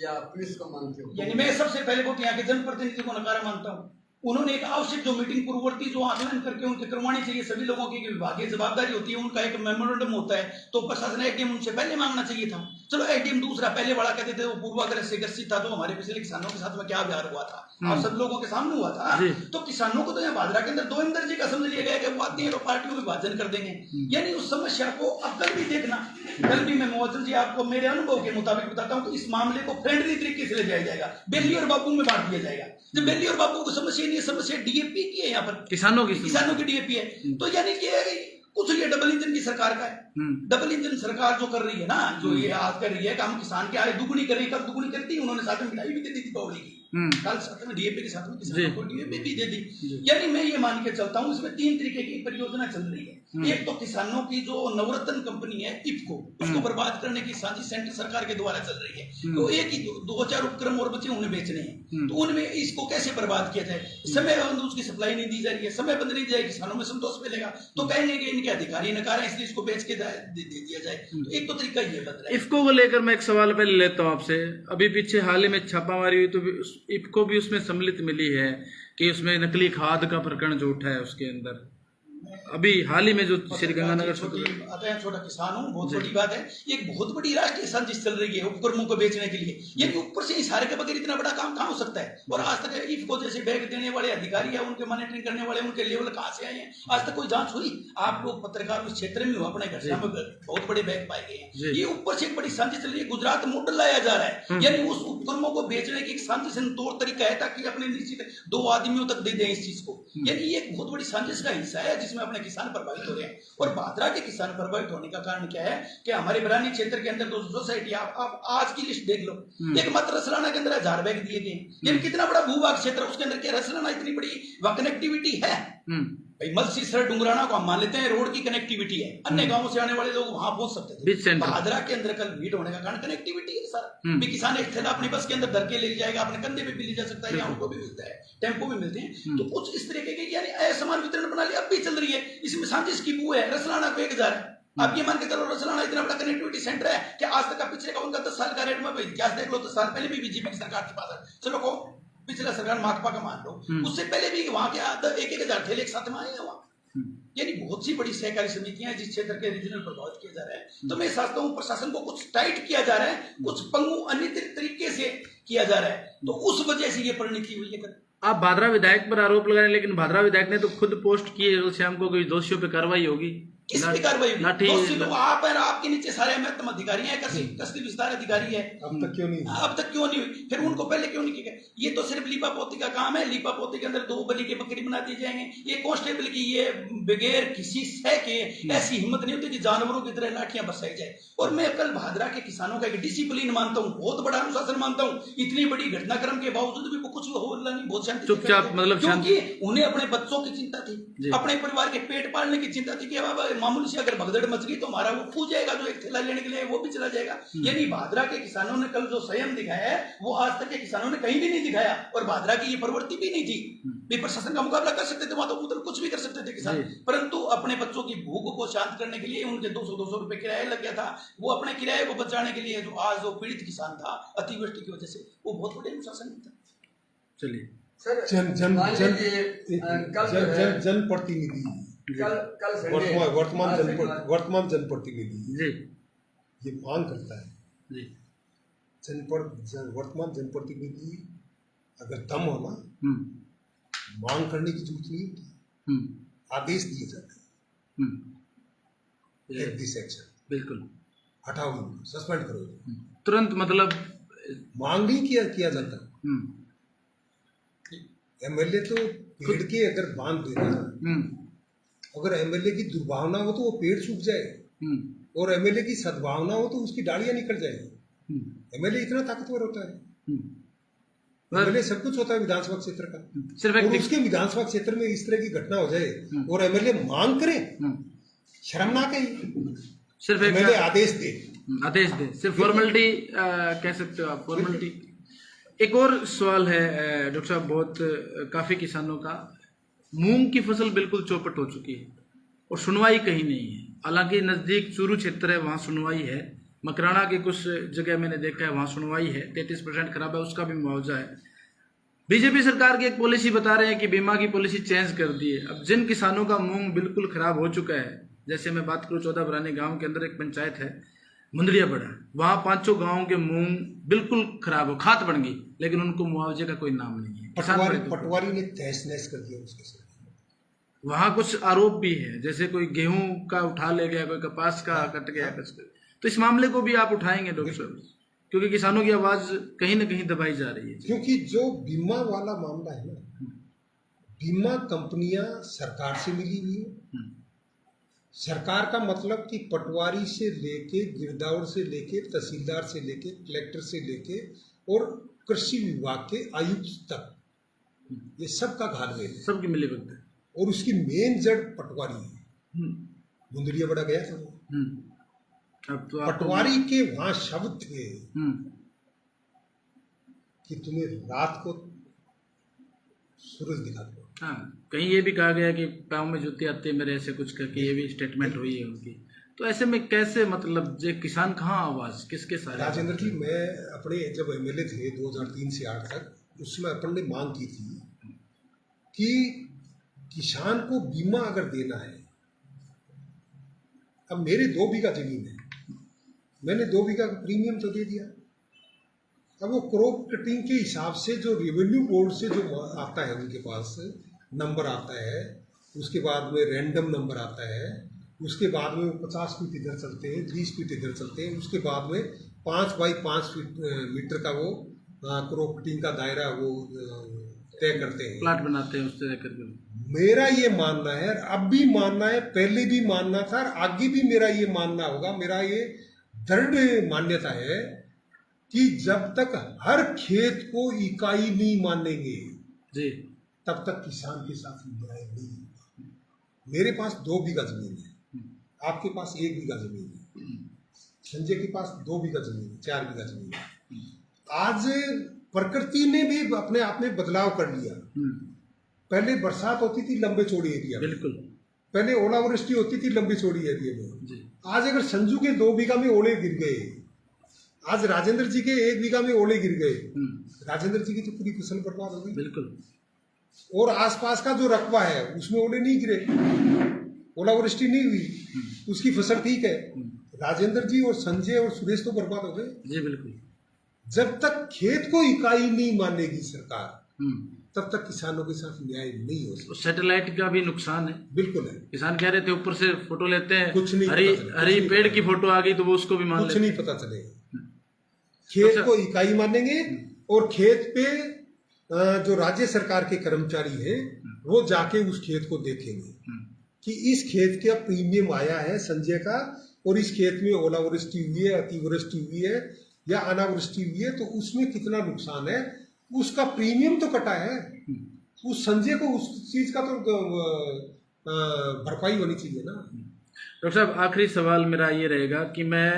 या पुलिस को मानते हो? यानी मैं सबसे पहले बहुत यहाँ के जनप्रतिनिधि को नकारा मानता हूँ। उन्होंने एक आवश्यक जो मीटिंग पूर्ववर्ती जो आकलन करके उनके करवानी चाहिए, सभी लोगों की विभागीय जवाबदारी होती है, उनका एक मेमोरेंडम होता है, तो प्रशासन एडीएम उनसे पहले मांगना चाहिए था। चलो एडीएम दूसरा पहले वाला कहते थे वो पूर्वाग्रह से ग्रसित था, तो हमारे पिछले किसानों के साथ में क्या व्यवहार हुआ था आप सब लोगों के सामने हुआ था। तो किसानों को तो यहाँ भादरा के अंदर 2 इंदर जी का समझ लिया गया कि वो आती है तो पार्टियों में विभाजन कर देंगे। यानी उस समस्या को अब कल भी देखना, कल भी मैं मोहतल जी आपको मेरे अनुभव के मुताबिक बताता हूँ, तो इस मामले को फ्रेंडली तरीके से ले जाया जाएगा, बेली और बाबू में बांट दिया जाएगा। जब बेली और बाबू को समस्या नहीं है, समस्या डीएपी की है, यहाँ पर किसानों की डीएपी है। तो यानी कि कुछ ये डबल इंजन की सरकार का है, डबल इंजन सरकार जो कर रही है ना, जो ये आज कर रही है, काम किसान के आय दुगुनी कर रही है। कब दुगुनी करती है? उन्होंने साथ में मिठाई भी दे दी दीपावली की, कल साथ में डीएपी के साथ में किसानों को डीएपी भी दे दी। यानी मैं ये मान के चलता हूँ इसमें 3 तरीके की परियोजना चल रही है। एक तो किसानों की जो नवरत्न कंपनी है इफको, उसको बर्बाद करने की साजिश सेंट्रल सरकार के द्वारा चल रही है। तो एक ही 2-4 उपक्रम और बचे उन्हें बेचने हैं, तो उनमें इसको कैसे बर्बाद किया जाए? समय बंद उसकी सप्लाई नहीं दी जा रही है, समय बंद नहीं जाए, किसानों में संतोष मिलेगा, तो कहेंगे कि इनके अधिकारी नकार है, इसलिए इसको बेच के दे दिया जाए। तो एक तो तरीका ये बन रहा है। इफको को लेकर मैं एक सवाल पहले लेता हूँ आपसे। अभी पीछे हाल ही में छापामारी हुई, तो इफको भी उसमें सम्मिलित मिली है कि उसमें नकली खाद का प्रकरण जो उठा है उसके अंदर, अभी हाल ही में जो श्रीगंगानगर छोटा किसान हूँ, बहुत बड़ी बात है। ये एक बहुत बड़ी राष्ट्रीय साजिश चल रही है उपक्रमों को बेचने के लिए। ये ऊपर से इशारे के बगैर इतना बड़ा काम कहाँ हो सकता है? और आज तक इफको जैसे बैग देने वाले अधिकारी है, उनके मॉनिटरिंग करने वाले, उनके लेवल कहाँ से आए हैं? आज तक कोई जांच हुई? आप लोग पत्रकार उस क्षेत्र में हो, अपने घर से बहुत बड़े बैग पाए गए हैं। ये ऊपर से एक बड़ी साजिश चल रही है, गुजरात मॉडल लाया जा रहा है, यानी उस उपक्रमों को बेचने की एक साजिश तौर तरीका है, ताकि अपने निश्चित 2 आदमियों तक दे दें इस चीज को। यानी ये एक बहुत बड़ी साजिश का हिस्सा है, जिसमें अपने किसान प्रभावित हो रहे हैं। और भादरा के किसान प्रभावित होने का कारण क्या है कि हमारे बरानी क्षेत्र के अंदर 200 सोसाइटी, आप आज की लिस्ट देख लो, एक मात्र रसलाना के अंदर 1000 बैग दिए गए। यानी कितना बड़ा भूभाग क्षेत्र, उसके अंदर क्या रसलाना इतनी बड़ी कनेक्टिविटी है? भाई मलसीसर डुंगराना को हम मान लेते हैं रोड की कनेक्टिविटी है, अन्य गांवों से आने वाले लोग वहां पहुंच सकते थे। भादरा के अंदर कल भीड़ होने का कारण कनेक्टिविटी है सर। भी किसान एक थैला अपने बस के अंदर धर के ले जाएगा, अपने कंधे पे भी ले जा सकता है, या उनको भी मिलता है, टेम्पो भी मिलते हैं। तो कुछ इस तरीके के यानी असमान वितरण प्रणाली अब भी चल रही है। इसमें साजिश की बू है। रसलाना को 1000 है। आप ये मान के चलो रसलाना इतना बड़ा कनेक्टिविटी सेंटर है कि आज तक का पिछले का उनका 10 साल का रेट में इतिहास देख लो, 10 साल पहले भी बीजेपी की सरकार के पास है, चलो को पिछला सरकार माकपा का मान लो, उससे पहले भी वहां के 1000 थैले एक साथ में आए हैं वहां। यानी बहुत सी बड़ी सहकारी समितियां हैं जिस क्षेत्र के रीजनल प्रभावित किए जा रहे हैं। तो मैं समझता हूँ प्रशासन को कुछ टाइट किया जा रहा है, कुछ पंगु अन्य तरीके से किया जा रहा है, तो उस वजह से ये परिणति हुई है। आप भादरा विधायक पर आरोप लगा रहे हैं, लेकिन भादरा विधायक ने तो खुद पोस्ट किए शाम को कोई दोषियों पे कार्रवाई होगी। किस पे कार्रवाई होगी? दोषी तो आप है, आपके नीचे सारे महत्तम अधिकारी हैं, कस्ती विस्तार अधिकारी है। अब तक क्यों नहीं हुई? फिर उनको पहले क्यों नहीं किया? ये तो सिर्फ लीपा पोती का काम है। लीपा पोती के अंदर 2 बलि के बकरी बना दिए जाएंगे। ये कांस्टेबल की ये बगैर किसी सह के ऐसी हिम्मत नहीं होती कि जानवरों की तरह लाठियां बरसाई जाए। और मैं कल भादरा के किसानों का एक डिसिप्लिन मानता हूँ, बहुत बड़ा अनुशासन मानता हूँ। इतनी बड़ी घटनाक्रम के बावजूद भी वो कुछ होला नहीं, बहुत शांति, चुपचाप, मतलब क्योंकि उन्हें अपने बच्चों की चिंता थी, अपने परिवार के पेट पालने की चिंता थी कि मामूली से अगर भगदड़ मच गई तो हमारा वो खो जाएगा, जो एक थैला लेने के लिए वो भी चला जाएगा। यानी भादरा के किसानों ने कल जो संयम दिखाया है वो आज तक के किसानों ने कहीं भी नहीं दिखाया। और भादरा की ये प्रवृत्ति भी नहीं थी। भी प्रशासन का मुकाबला कर सकते थे वहां, तो मतलब कुछ भी कर सकते थे किसान, परंतु अपने बच्चों की भूख को शांत करने के लिए उनके 200 रुपए किराया लग गया था। वो अपने किराए को बचाने के लिए जो आज जो पीड़ित किसान था अतिवृष्टि की वजह से, वो बहुत बड़े अनुशासन था। चलिए जनप्रतिनिधि, वर्तमान जनप्रतिनिधि ये मांग करता है, वर्तमान जनप्रतिनिधि अगर दम होना मांग करने की जरूरत नहीं होती, आदेश दिए जाते हैं, दिस एक्शन, बिल्कुल हटाओ, सस्पेंड करो तुरंत, मतलब मांग नहीं किया जाता। एमएलए तो पेड़ के अगर बांध देना, अगर एमएलए की दुर्भावना हो तो वो पेड़ सूख जाए, और एमएलए की सद्भावना हो तो उसकी डालियां निकल जाएगी। एमएलए इतना ताकतवर होता है, एमएलए सब कुछ होता है विधानसभा क्षेत्र का, सिर्फ और उसके विधानसभा क्षेत्र में इस तरह की घटना हो जाए और एमएलए मांग करे, शर्मनाक है। सिर्फ एमएलए आदेश दे, सिर्फ फॉर्मेलिटी कह सकते हो आप, फॉर्मेलिटी। एक और सवाल है डॉक्टर साहब, बहुत काफी किसानों का, मूंग की फसल बिल्कुल चौपट हो चुकी है और सुनवाई कहीं नहीं है। हालांकि नजदीक चूरू क्षेत्र है, वहां सुनवाई है। मकराना की कुछ जगह मैंने देखा है, वहां सुनवाई है। 33% खराब है, उसका भी मुआवजा है। बीजेपी सरकार की एक पॉलिसी बता रहे हैं कि बीमा की पॉलिसी चेंज कर दी है। अब जिन किसानों का मूंग बिल्कुल खराब हो चुका है, जैसे मैं बात करूं 14 बरानी गांव के अंदर एक पंचायत है मुंदरिया बड़ा, वहां 5 गांवों के मूंग बिल्कुल खराब हो, खाद बन गई, लेकिन उनको मुआवजे का कोई नाम नहीं है। पटवारी ने तहस नहस कर दिया उसके साथ। वहां कुछ आरोप भी है, जैसे कोई गेहूं का उठा ले गया, कोई कपास का कट गया, तो इस मामले को भी आप उठाएंगे डॉक्टर साहब, क्योंकि किसानों की आवाज कहीं ना कहीं दबाई जा रही है। क्योंकि जो बीमा वाला मामला है ना, बीमा कंपनियां सरकार से मिली हुई है। सरकार का मतलब कि पटवारी से लेके, गिरदावर से लेके, तहसीलदार से लेके, कलेक्टर से लेके और कृषि विभाग के आयुक्त तक, ये सबका घालमेल है, सबकी मिलीभगत है, और उसकी मेन जड़ पटवारी है। मुंदरिया बड़ा गया था, अब तो पटवारी के वहां शब्द थे कि तुम्हें रात को सूरज दिखा दो। हाँ, कहीं ये भी कहा गया कि पाँव में जूती आती है मेरे, ऐसे कुछ करके ये भी स्टेटमेंट हुई है उनकी। तो ऐसे में कैसे, मतलब जे किसान कहाँ आवाज किसके साथ? राजेंद्र जी, मैं अपने जब एमएलए थे 2003 से 8 तक, उसमें अपन ने मांग की थी कि किसान को बीमा अगर देना है, अब मेरे 2 बीघा जमीन है, मैंने 2 बीघा का प्रीमियम तो दे दिया। अब वो क्रॉप कटिंग के हिसाब से जो रेवेन्यू बोर्ड से जो आता है, उनके पास नंबर आता है, उसके बाद में रैंडम नंबर आता है, उसके बाद में 50 फीट इधर चलते हैं, 20 फीट इधर चलते हैं, उसके बाद में 5 बाई 5 फीट मीटर का वो क्रॉप कटिंग का दायरा वो तय करते हैं, प्लाट बनाते हैं उससे करके। मेरा ये मानना है, अब भी मानना है, पहले भी मानना था और आगे भी मेरा ये मानना होगा, मेरा ये दृढ़ मान्यता है कि जब तक हर खेत को इकाई नहीं मानेंगे जी, तब तक किसान के साथ न्याय नहीं होगा। मेरे पास 2 बीघा जमीन है, आपके पास 1 बीघा जमीन है, संजय के पास 2 बीघा जमीन है, 4 बीघा जमीन है। आज प्रकृति ने भी अपने आप में बदलाव कर लिया। पहले बरसात होती थी लंबे चौड़ी एरिया में, बिल्कुल। पहले ओलावृष्टि होती थी लंबी चौड़ी एरिया में। जी। आज अगर संजू के 2 बीघा में ओले गिर गए, आज राजेंद्र जी के 1 बीघा में ओले गिर गए, राजेंद्र जी की तो पूरी फसल बर्बाद हो गई। बिल्कुल। और आसपास का जो रकबा है उसमें ओले नहीं गिरे, ओलावृष्टि नहीं हुई, उसकी फसल ठीक है। राजेंद्र जी और संजय और सुरेश तो बर्बाद हो गए। जी बिल्कुल। जब तक खेत को इकाई नहीं मानेगी सरकार, तब तक किसानों के साथ न्याय नहीं हो सकता। सैटेलाइट का भी नुकसान है। बिल्कुल है। किसान कह रहे थे ऊपर से फोटो लेते हैं, कुछ नहीं हरी पता चलेगा, हरी कुछ नहीं पेड़ पता की फोटो आ गई तो वो उसको भी मान कुछ लेते नहीं पता चलेगा। खेत को इकाई मानेंगे और खेत पे जो राज्य सरकार के कर्मचारी हैं वो जाके उस खेत को देखेंगे कि इस खेत का प्रीमियम आया है संजय का, और इस खेत में ओलावृष्टि हुई है, अतिवृष्टि हुई है या अनावृष्टि हुई है, तो उसमें कितना नुकसान है, उसका प्रीमियम तो कटा है। उस संजय को उस चीज का तो भरपाई होनी चाहिए ना। डॉक्टर साहब, आखिरी सवाल मेरा ये रहेगा कि मैं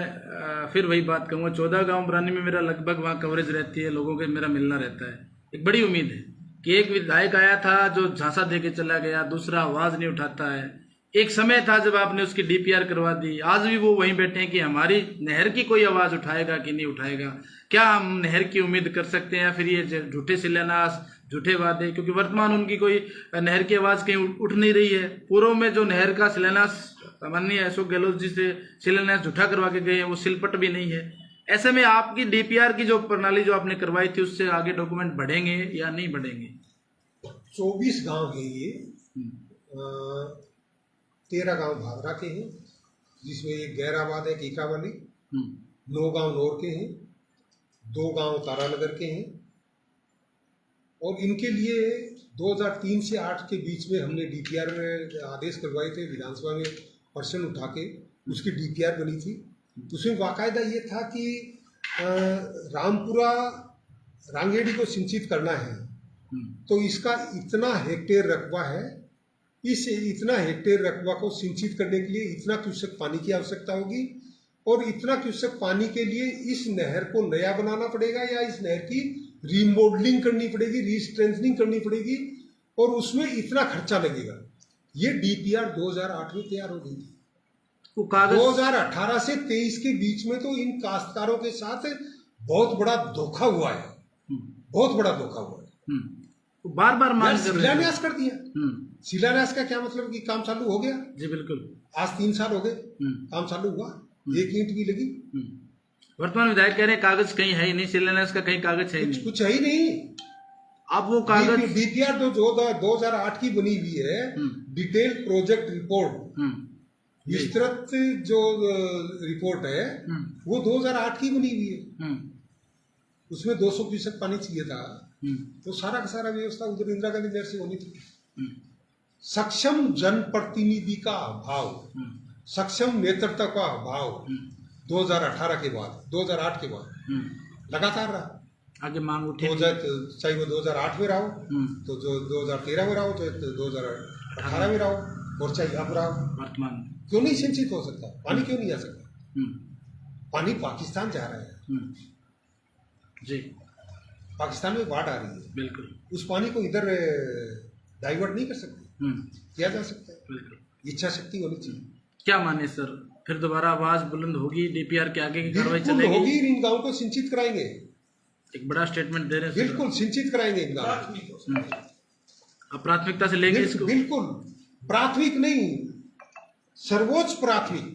फिर वही बात कहूँगा, 14 गांव बरानी में मेरा लगभग वहाँ कवरेज रहती है, लोगों के मेरा मिलना रहता है। एक बड़ी उम्मीद है कि एक विधायक आया था जो झांसा दे के चला गया, दूसरा आवाज नहीं उठाता है। एक समय था जब आपने उसकी डीपीआर करवा दी, आज भी वो वहीं बैठे हैं कि हमारी नहर की कोई आवाज उठाएगा कि नहीं उठाएगा। क्या हम नहर की उम्मीद कर सकते हैं, फिर ये झूठे शिलान्यास, झूठे वादे, क्योंकि वर्तमान उनकी कोई नहर की आवाज कहीं उठ नहीं रही है। पूर्व में जो नहर का शिलान्यास माननीय अशोक गहलोत जी से शिलान्यास झूठा करवा के गए हैं, वो सिलपट भी नहीं है। ऐसे में आपकी डीपीआर की जो प्रणाली जो आपने करवाई थी, उससे आगे डॉक्यूमेंट बढ़ेंगे या नहीं बढ़ेंगे? 24 गांव है ये, 13 गांव भादरा के हैं, जिसमें एक गैराबाद है कीकावाली, 9 गांव नौर के हैं, 2 गांव तारानगर के हैं। और इनके लिए 2003 से 8 के बीच में हमने डीपीआर आदेश करवाए थे, विधानसभा में पर्सन उठा के उसकी डीपीआर बनी थी। उसमें बाकायदा ये था कि रामपुरा रांगेड़ी को सिंचित करना है तो इसका इतना हेक्टेयर रकबा है, इस इतना हेक्टेयर रकबा को सिंचित करने के लिए इतना क्यूसेक पानी की आवश्यकता होगी, और इतना क्यूसेक पानी के लिए इस नहर को नया बनाना पड़ेगा या इस नहर की रीमॉडलिंग करनी पड़ेगी, रीस्ट्रेंथनिंग करनी पड़ेगी, और उसमें इतना खर्चा लगेगा। ये डीपीआर 2008 में तैयार हो गई थी। 2018 से 23 के बीच में तो इन काश्तकारों के साथ बहुत बड़ा धोखा हुआ है, बहुत बड़ा धोखा हुआ है। बार बार मांग कर रहे हैं। शिलान्यास कर दिया। शिलान्यास का क्या मतलब कि काम चालू हो गया? जी बिल्कुल। आज 3 साल हो गए, काम चालू हुआ, 1 ईंट भी लगी। वर्तमान विधायक कह रहे हैं कागज कहीं है ही नहीं, शिलान्यास का कहीं कागज है ही नहीं। कुछ है ही नहीं। अब वो कागज डीपीआर जो 2008 की बनी हुई है, डिटेल प्रोजेक्ट रिपोर्ट, विस्तृत जो रिपोर्ट है वो 2008 की बनी हुई है। उसमें 200 क्यूसेक पानी चाहिए था, तो सारा का सारा व्यवस्था उधर इंदिरा गांधी नहर से होनी थी। सक्षम जनप्रतिनिधि का अभाव, सक्षम नेतृत्व का अभाव 2018 के बाद, 2008 के बाद लगातार रहा। आगे मांग उठी, चाहे वो 2008 में रहा हो, तो जो 2013 में रहा हो, चाहे 2018 में रहा हो, और चाहे अब रहा हो। वर्तमान क्यों नहीं सिंचित हो सकता? पानी क्यों नहीं आ सकता? पानी पाकिस्तान जा रहा है जी, पाकिस्तान में बाढ़ आ रही है, बिल्कुल। उस पानी को इधर डाइवर्ट नहीं कर सकते, किया जा सकता है। बिल्कुल। इच्छा शक्ति होनी चाहिए। क्या माने सर, फिर दोबारा आवाज बुलंद होगी, डीपीआर के आगे की कार्रवाई बिल्कुल चलेगी? होगी। इन गाँव को सिंचित कराएंगे, एक बड़ा स्टेटमेंट दे रहे हैं सर। बिल्कुल सिंचित कराएंगे इन गाँव। अब प्राथमिकता से लेंगे इसको। बिल्कुल प्राथमिक नहीं, सर्वोच्च प्राथमिक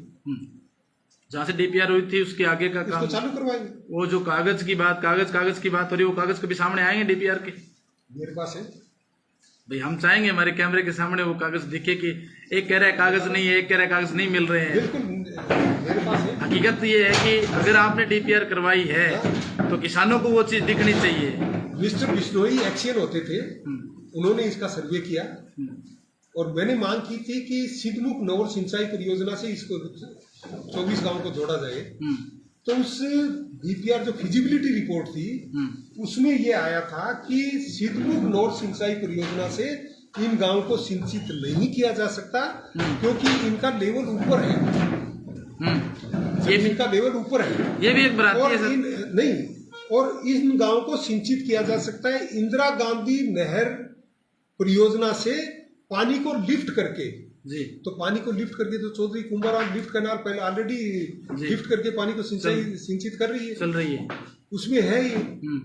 जहाँ से डीपीआर हुई थी उसके आगे का इसको काम चालू करवाएंगे। वो जो कागज की बात हो रही है, वो कागज कभी सामने आएंगे डीपीआर के? मेरे पास है। भाई हम चाहेंगे हमारे कैमरे के सामने वो कागज दिखे कि एक कह रहा है कागज नहीं है, एक कह रहा है कागज नहीं मिल रहे हैं। बिल्कुल मेरे पास है। हकीकत ये है कि अगर आपने डीपीआर करवाई है तो किसानों को वो चीज दिखनी चाहिए। मिस्टर बिश्नोई एक्शन होते थे, उन्होंने इसका सर्वे किया और मैंने मांग की थी कि सिद्धमुख नौर सिंचाई परियोजना से इसको 24 गांव को जोड़ा जाए। तो उस डीपीआर जो फिजिबिलिटी रिपोर्ट थी उसमें ये आया था कि सिद्धमुख नौर सिंचाई परियोजना से इन गांवों को सिंचित नहीं किया जा सकता क्योंकि इनका लेवल ऊपर है। ये भी इनका लेवल ऊपर है। ये भी एक बात और है सर। नहीं, और इन गांवों को सिंचित किया जा सकता है इंदिरा गांधी नहर परियोजना से पानी को लिफ्ट करके। जी तो पानी को लिफ्ट करके तो चौधरी कुंभाराम लिफ्ट कैनाल पहले ऑलरेडी लिफ्ट करके पानी को सिंचित कर रही है, चल रही है, उसमें है ये।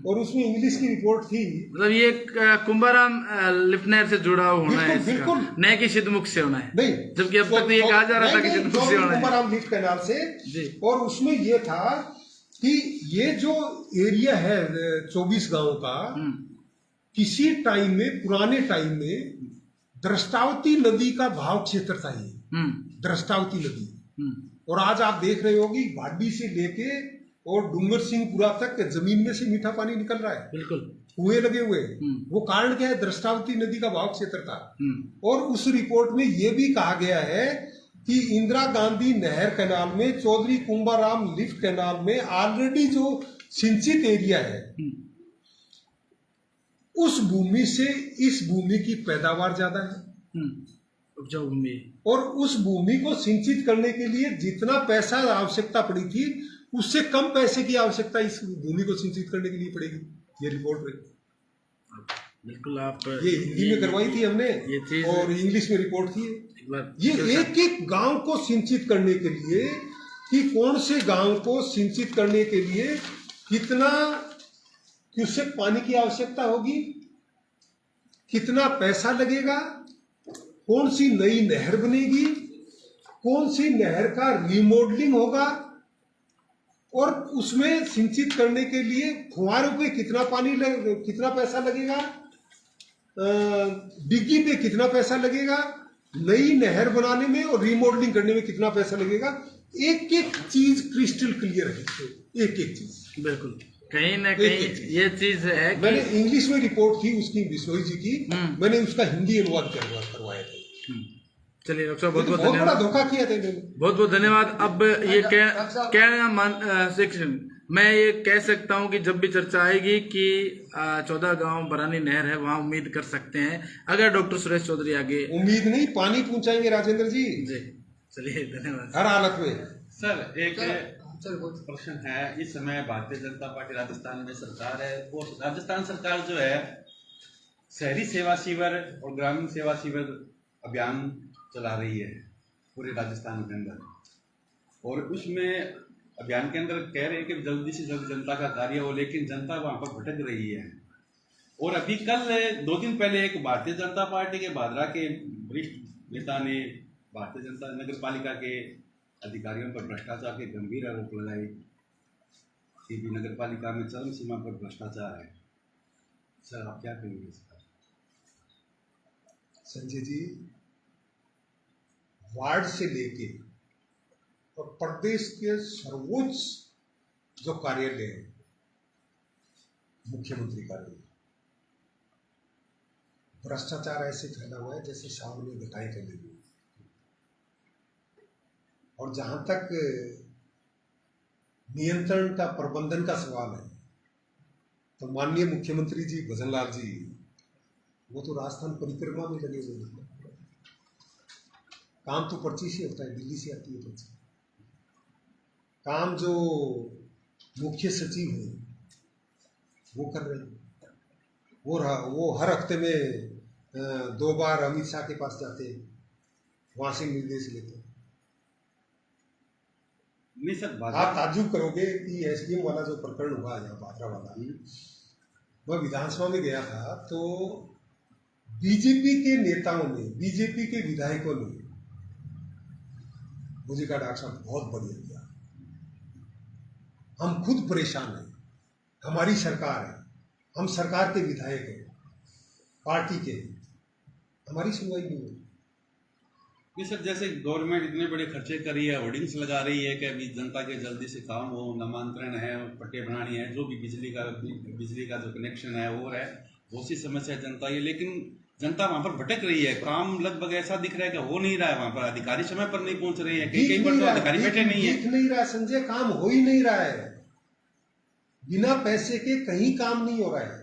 और उसमें इंग्लिश की रिपोर्ट थी। मतलब ये कुंभाराम लिफ्ट नहर से जुड़ा होना है इसका, बिल्कुल। न कि सिद्धमुख से होना है। नहीं, जबकि अब तक तो ये कहा जा रहा था कि सिद्धमुख से होना है। कुंभाराम लिफ्ट कैनाल से। जी। और उसमें ये था कि ये जो एरिया है 24 गांव का, किसी टाइम में, पुराने टाइम में द्रष्टावती नदी का भाव क्षेत्र था ये, द्रष्टावती नदी। और आज आप देख रहे होगी भाडी से लेके और डूंगर सिंहपुरा तक जमीन में से मीठा पानी निकल रहा है, बिल्कुल कुएं लगे हुए। वो कारण क्या है? द्रष्टावती नदी का भाव क्षेत्र था। और उस रिपोर्ट में ये भी कहा गया है कि इंदिरा गांधी नहर कैनाल में, चौधरी कुंभाराम लिफ्ट कैनाल में ऑलरेडी जो सिंचित एरिया है, उस भूमि से इस भूमि की पैदावार ज्यादा है, उपजाऊ भूमि। और उस भूमि को सिंचित करने के लिए जितना पैसा आवश्यकता पड़ी थी उससे कम पैसे की आवश्यकता इस भूमि को सिंचित करने के लिए पड़ेगी। ये रिपोर्ट रही। बिल्कुल आप ये हिंदी में करवाई थी हमने, ये चीज और इंग्लिश में रिपोर्ट थी। एक बार ये एक एक गांव को सिंचित करने के लिए कि कौन से गांव को सिंचित करने के लिए कितना क्यूसेक पानी की आवश्यकता होगी, कितना पैसा लगेगा, कौन सी नई नहर बनेगी, कौन सी नहर का रिमॉडलिंग होगा, और उसमें सिंचित करने के लिए फुहारों पे कितना कितना पैसा लगेगा, डिग्गी पे कितना पैसा लगेगा, नई नहर बनाने में और रिमॉडलिंग करने में कितना पैसा लगेगा। एक एक चीज क्रिस्टल क्लियर है, एक एक चीज। बिल्कुल कहीं ना कहीं ये चीज है कि मैंने इंग्लिश में रिपोर्ट थी उसकी बिश्नोई जी की, मैंने उसका हिंदी अनुवाद करवाया था। चलिए डॉक्टर साहब बहुत बहुत बहुत बड़ा धन्यवाद, धोखा किया था इन्होंने। बहुत बहुत धन्यवाद। अब ये सेक्शन मैं ये कह सकता हूँ कि जब भी चर्चा आएगी कि 14 गांव बरानी नहर है, वहां उम्मीद कर सकते हैं अगर डॉक्टर सुरेश चौधरी आगे। उम्मीद नहीं, पानी पहुंचाएंगे राजेंद्र जी, चलिए धन्यवाद हर हालत में। सर एक प्रश्न है, इस समय भारतीय जनता पार्टी राजस्थान में सरकार है और राजस्थान सरकार जो है शहरी सेवा शिविर और ग्रामीण सेवा शिविर अभियान चला रही है पूरे राजस्थान के अंदर, और उसमें अभियान के अंदर कह रहे हैं कि जल्दी से जल्द जनता का कार्य हो, लेकिन जनता वहां पर भटक रही है। और अभी कल 2 दिन पहले एक भारतीय जनता पार्टी के भादरा के वरिष्ठ नेता ने भारतीय जनता नगर पालिका के अधिकारियों पर भ्रष्टाचार के गंभीर आरोप लगाए कि नगर पालिका में चरम सीमा पर भ्रष्टाचार है। सर आप क्या कहेंगे इस पर? संजय जी, वार्ड से लेके और प्रदेश के सर्वोच्च जो कार्यालय है, मुख्यमंत्री कार्यालय, भ्रष्टाचार ऐसे फैला हुआ है जैसे सामने घटाई फैली हुई। और जहां तक नियंत्रण का, प्रबंधन का सवाल है, तो माननीय मुख्यमंत्री जी भजनलाल जी वो तो राजस्थान परिक्रमा में लगे हुए हैं। काम तो पर्ची से होता है, दिल्ली से आती है पर्ची। काम जो मुख्य सचिव है वो कर रहे हैं। वो हर हफ्ते में 2 बार अमित शाह के पास जाते हैं, वहां से निर्देश लेते हैं। नहीं सर, आप ताज्जुब करोगे कि एसडीएम वाला जो प्रकरण हुआ यहाँ भादरा वाला, मैं विधानसभा में गया था तो बीजेपी के नेताओं ने, बीजेपी के विधायकों ने मुझे कहा डॉक्टर साहब बहुत बढ़िया किया, हम खुद परेशान हैं, हमारी सरकार है, हम सरकार के विधायक हैं, पार्टी के, हमारी सुनवाई नहीं हुई। ये सर जैसे गवर्नमेंट इतने बड़े खर्चे कर रही है, होर्डिंग्स लगा रही है कि अभी जनता के जल्दी से काम हो, नामांतरण है, पट्टे बनानी है, जो भी बिजली का जो कनेक्शन है वो है, बहुत सी समस्या है जनता ये, लेकिन जनता वहाँ पर भटक रही है, काम लगभग ऐसा दिख रहा है कि हो नहीं रहा है, वहाँ पर अधिकारी समय पर नहीं पहुंच रहे हैं, कई बार तो अधिकारी बैठे नहीं है, दिख नहीं रहा संजय, काम हो ही नहीं रहा है, बिना पैसे के कहीं काम नहीं हो रहा है।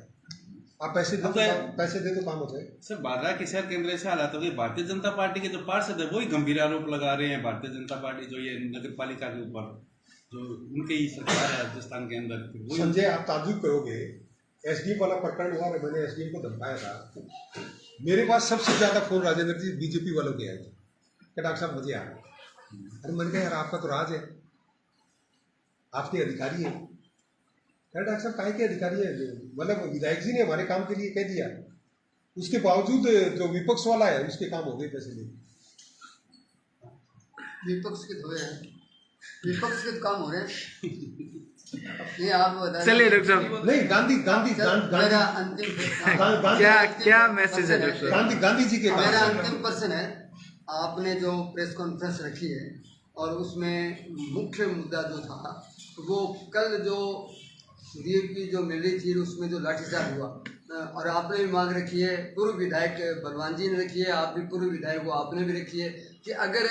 आप पैसे दे तो काम हो जाए। सर बारह के शहर केंद्र ऐसे हालात हो गए, भारतीय जनता पार्टी के जो पार्षद है वही गंभीर आरोप लगा रहे हैं, भारतीय जनता पार्टी जो ये नगर पालिका के ऊपर जो उनके ही सरकार है राजस्थान के अंदर। संजय आप ताजुब करोगे, एसडीएम वाला प्रकरण हुआ, मैंने एसडीएम को धमकाया था, मेरे पास सबसे ज्यादा फोन राजेंद्र जी बीजेपी वालों के आए थे कि डॉक्टर साहब मुझे आए। अरे मैंने कहा यार आपका तो राज है, आपके अधिकारी है। डॉक्टर साहब काहे के अधिकारी है, मतलब विधायक जी ने हमारे काम के लिए कह दिया, उसके बावजूद जो विपक्ष वाला है उसके काम हो गए पैसे ले। विपक्ष के तो हैं, विपक्ष के तो काम हो रहे हैं। ये आप बताइए। चलिए डॉक्टर साहब, नहीं गांधी गांधी मेरा अंतिम क्या मैसेज है डॉक्टर साहब? गांधी जी के मेरा काम। अंतिम प्रश्न है, आपने जो प्रेस कॉन्फ्रेंस रखी है और उसमें मुख्य मुद्दा जो था वो कल जो दीप की जो मिल रही थी उसमें जो लाठीचार्ज हुआ, और आपने भी मांग रखी है, पूर्व विधायक बलवान जी ने रखी है, आप भी पूर्व विधायक हो, आपने भी रखी है कि अगर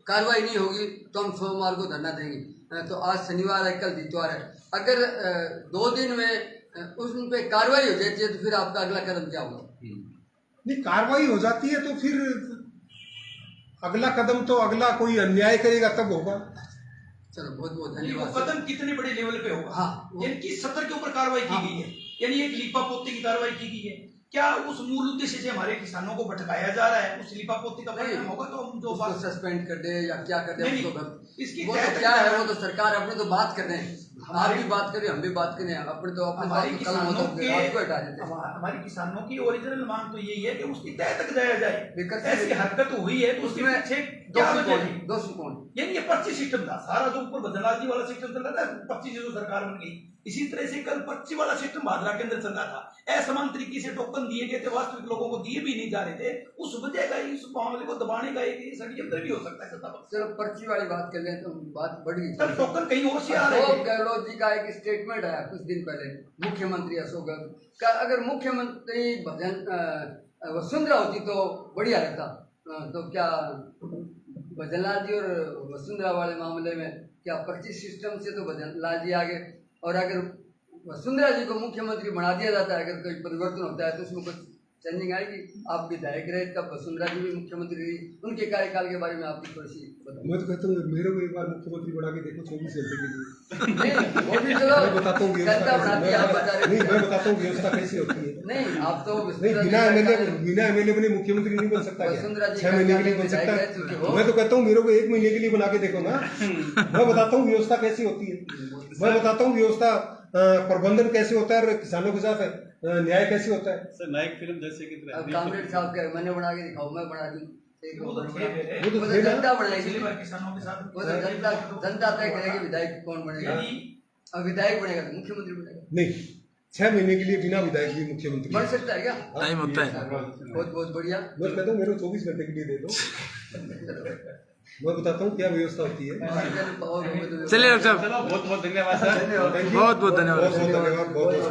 कार्रवाई नहीं होगी तो हम सोमवार को धरना देंगे। तो आज शनिवार है, कल इतवार है, अगर 2 दिन में उन पे कार्रवाई हो जाती है तो फिर आपका अगला कदम क्या होगा? नहीं कार्रवाई हो जाती है तो फिर अगला कदम तो अगला कोई अन्याय करेगा तब होगा। चलो बहुत बहुत वो धन्यवाद। कदम कितने बड़े लेवल पे होगा? हाँ, यानी किस सत्र के ऊपर कार्रवाई की गई है, यानी एक लीपा पोती की कार्रवाई की गई है, क्या उस मूल उद्देश्य से हमारे किसानों को भटकाया जा रहा है, उस लीपा पोती का परिणाम होगा? तो हम जो बात सस्पेंड कर दे या क्या कर दे, इसकी वो तो क्या है, वो तो सरकार अपने तो बात कर रहे हैं, आप भी बात करें, हम भी बात करें, अपने तो हमारी किसानों की हटा देते हैं। हमारी किसानों की ओरिजिनल मांग तो यही है कि उसकी तय तक जाया जाए। विकसित ऐसी हरकत हुई है तो उसमें क्या वजह है? दोषी कौन? यानी ये पर्ची सिस्टम था सारा, जो ऊपर बदलाव जी वाला सिस्टम चल रहा था, पर्ची से जो सरकार बन गई, इसी तरह से कल पर्ची वाला सिस्टम भादरा के अंदर चल रहा था। असमान तरीके से टोकन दिए गए थे, वास्तविक लोगों को दिए भी नहीं जा रहे थे, उस वजह का इस मामले को दबाने का एक षड्यंत्र भी हो सकता है। चलो पर्ची वाली बात कर लें तो बात बढ़ गई। कल टोकन कहीं और से आ रहे अशोक गहलोत जी का एक स्टेटमेंट आया कुछ दिन पहले, मुख्यमंत्री अशोक गहलोत का, अगर मुख्यमंत्री वसुंधरा होती तो बढ़िया रहता, तो क्या भजनलाल जी और वसुंधरा वाले मामले में क्या पर्ची सिस्टम से तो भजनलाल जी आगे, और अगर वसुंधरा जी को मुख्यमंत्री बना दिया जाता है, अगर कोई परिवर्तन होता है तो उसमें कुछ चेंजिंग आएगी? आप विधायक रहे तब वसुंधरा जी भी मुख्यमंत्री रही, उनके कार्यकाल के बारे में आपकी थोड़ी सी बताओ। मैं तो कहता हूँ मेरे को एक बार मुख्यमंत्री बना के देखो 24 घंटे के लिए। नहीं वो भी चलो मैं बताता हूँ जनता बनाती है, आप बता रहे नहीं मैं बताता हूँ व्यवस्था कैसी होती है। नहीं आप तो नहीं बिना एमएलए बने मुख्यमंत्री नहीं बन सकता, 6 महीने के लिए बन सकता। मैं तो कहता हूँ मेरे को 1 महीने के लिए बना के देखो ना, मैं बताता हूँ व्यवस्था कैसी होती है, मैं बताता हूँ व्यवस्था प्रबंधन कैसे होता है और किसानों के साथ न्याय कैसे होता है। सर नायक फिल्म जैसे कि कामरेड साहब का मैंने बना के दिखाऊं, मैं बना दूं, वो तो जनता बढ़ाएगी, किसानों के साथ वो तो जनता तय करेगी विधायक कौन बनेगा, अब विधायक बनेगा तो मुख्यमंत्री बनेगा। नहीं 6 महीने के लिए बिना विधायक भी मुख्यमंत्री बन सकता है क्या? टाइम होता है। बहुत बहुत बढ़िया। मैं कहता हूँ मेरे को 24 घंटे के लिए दे दो, मैं बताता हूँ क्या व्यवस्था होती है। चलिए डॉक्टर साहब, चलो बहुत बहुत धन्यवाद सर, बहुत बहुत धन्यवाद। बहुत धन्यवाद।